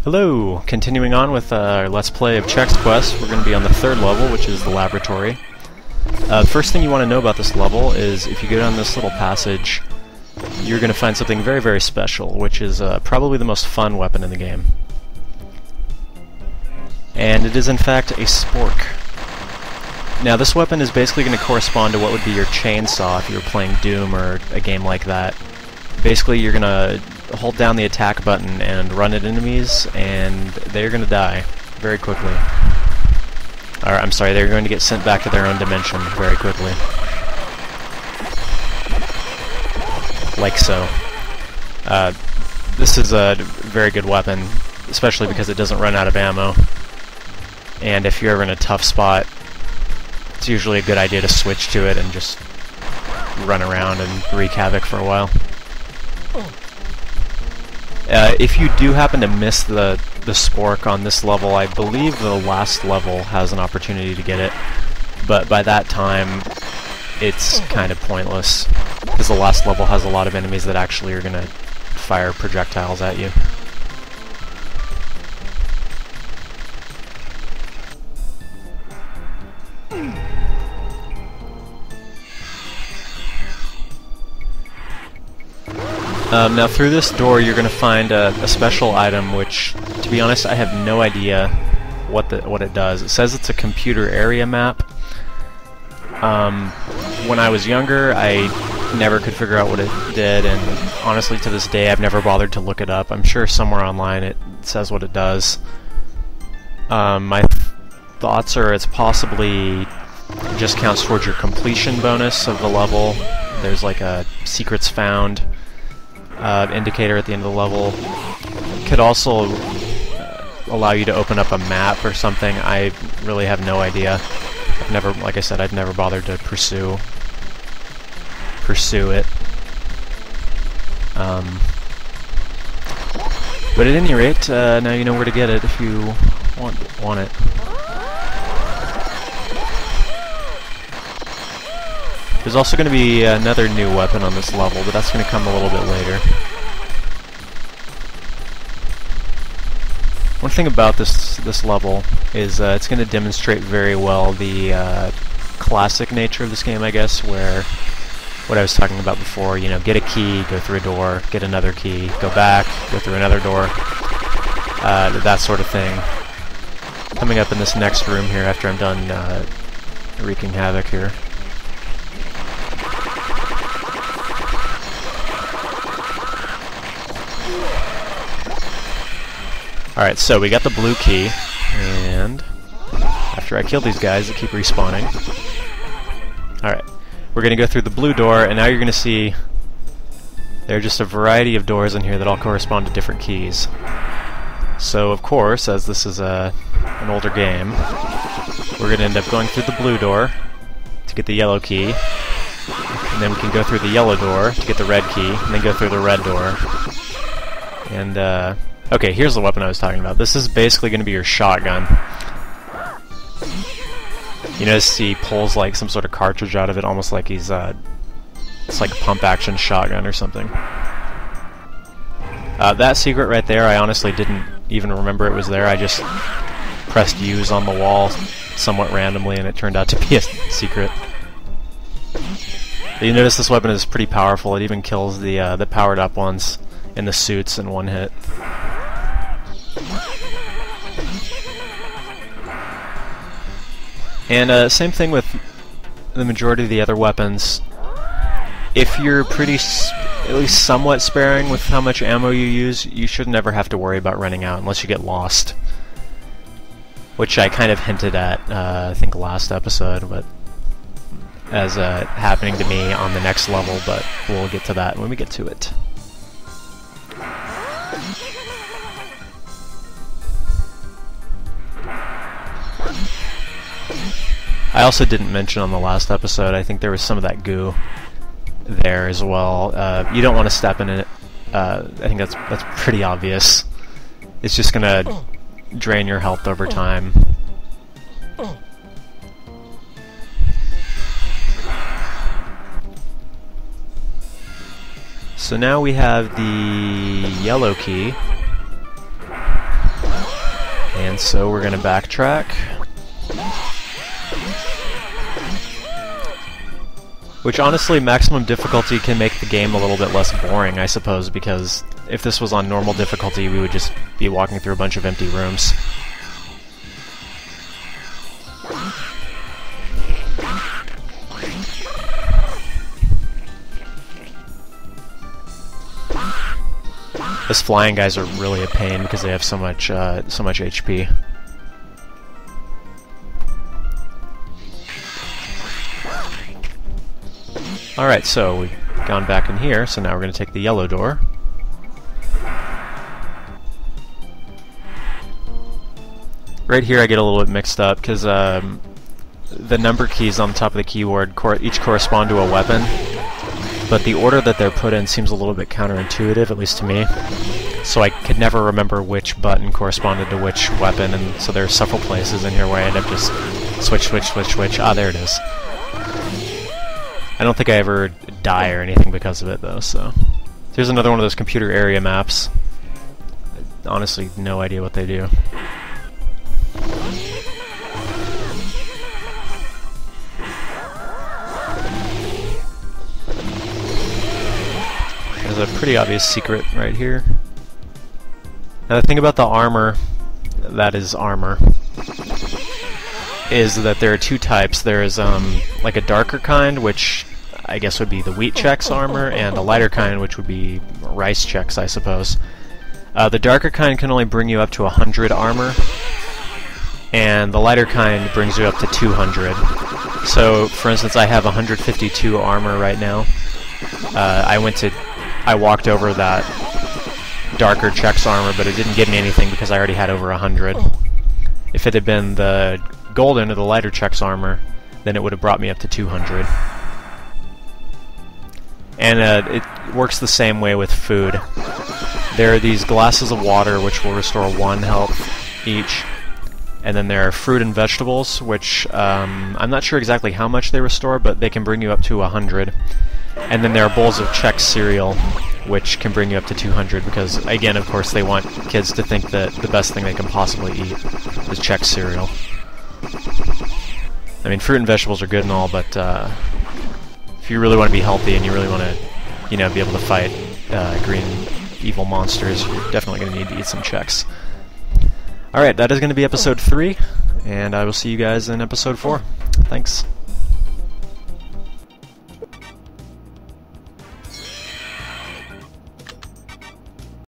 Hello! Continuing on with our Let's Play of Chex Quest, we're going to be on the third level, which is the laboratory. The first thing you want to know about this level is if you go down this little passage, you're going to find something very, very special, which is probably the most fun weapon in the game. And it is in fact a spork. Now this weapon is basically going to correspond to what would be your chainsaw if you were playing Doom or a game like that. Basically you're going to hold down the attack button and run at enemies, and they're going to die very quickly. Or, I'm sorry, they're going to get sent back to their own dimension very quickly. Like so. This is a very good weapon, especially because it doesn't run out of ammo. And if you're ever in a tough spot, it's usually a good idea to switch to it and just run around and wreak havoc for a while. If you do happen to miss the spork on this level, I believe the last level has an opportunity to get it, but by that time it's kind of pointless, because the last level has a lot of enemies that actually are going to fire projectiles at you. Now through this door you're going to find a special item which, to be honest, I have no idea what it does. It says it's a computer area map. When I was younger I never could figure out what it did, and honestly to this day I've never bothered to look it up. I'm sure somewhere online it says what it does. My thoughts are it's possibly just counts towards your completion bonus of the level. There's like a secrets found indicator at the end of the level. Could also allow you to open up a map or something. I really have no idea. I've never, like I said, I've never bothered to pursue it. But at any rate, now you know where to get it if you want it. There's also going to be another new weapon on this level, but that's going to come a little bit later. One thing about this level is it's going to demonstrate very well the classic nature of this game, I guess, where what I was talking about before, you know, get a key, go through a door, get another key, go back, go through another door, that sort of thing. Coming up in this next room here after I'm done wreaking havoc here. Alright, so we got the blue key, and after I kill these guys that keep respawning. Alright, we're going to go through the blue door, and now you're going to see there are just a variety of doors in here that all correspond to different keys. So, of course, as this is an older game, we're going to end up going through the blue door to get the yellow key, and then we can go through the yellow door to get the red key, and then go through the red door. And, okay, here's the weapon I was talking about. This is basically going to be your shotgun. You notice he pulls like some sort of cartridge out of it, almost like he's it's like a pump action shotgun or something. That secret right there, I honestly didn't even remember it was there. I just pressed use on the wall somewhat randomly, and it turned out to be a secret. You notice this weapon is pretty powerful. It even kills the powered up ones in the suits in one hit. And same thing with the majority of the other weapons. If you're at least somewhat sparing with how much ammo you use, you should never have to worry about running out unless you get lost. Which I kind of hinted at, I think last episode, but as happening to me on the next level, but we'll get to that when we get to it. I also didn't mention on the last episode, I think there was some of that goo there as well. You don't want to step in it. I think that's pretty obvious. It's just gonna drain your health over time. So now we have the yellow key. And so we're gonna backtrack. Which honestly, maximum difficulty can make the game a little bit less boring, I suppose, because if this was on normal difficulty, we would just be walking through a bunch of empty rooms. Those flying guys are really a pain because they have so much HP. Alright, so we've gone back in here, so now we're going to take the yellow door. Right here I get a little bit mixed up because the number keys on the top of the keyboard each correspond to a weapon, but the order that they're put in seems a little bit counterintuitive, at least to me. So I could never remember which button corresponded to which weapon, and so there are several places in here where I end up just switch. Ah, there it is. I don't think I ever die or anything because of it, though, so... Here's another one of those computer area maps. Honestly, no idea what they do. There's a pretty obvious secret right here. Now the thing about the armor, that is armor, is that there are two types. There's like a darker kind, which I guess would be the wheat Chex armor, and a lighter kind, which would be rice Chex, I suppose. The darker kind can only bring you up to 100 armor, and the lighter kind brings you up to 200. So, for instance, I have 152 armor right now. I walked over that darker Chex armor, but it didn't give me anything because I already had over 100. If it had been the golden or the lighter Chex armor, then it would have brought me up to 200. And it works the same way with food. There are these glasses of water which will restore 1 health each, and then there are fruit and vegetables, which I'm not sure exactly how much they restore, but they can bring you up to 100. And then there are bowls of Chex cereal, which can bring you up to 200, because, again, of course, they want kids to think that the best thing they can possibly eat is Chex cereal. I mean, fruit and vegetables are good and all, but if you really want to be healthy and you really want to, you know, be able to fight green evil monsters, you're definitely going to need to eat some Chex. Alright, that is going to be episode 3, and I will see you guys in episode 4. Thanks.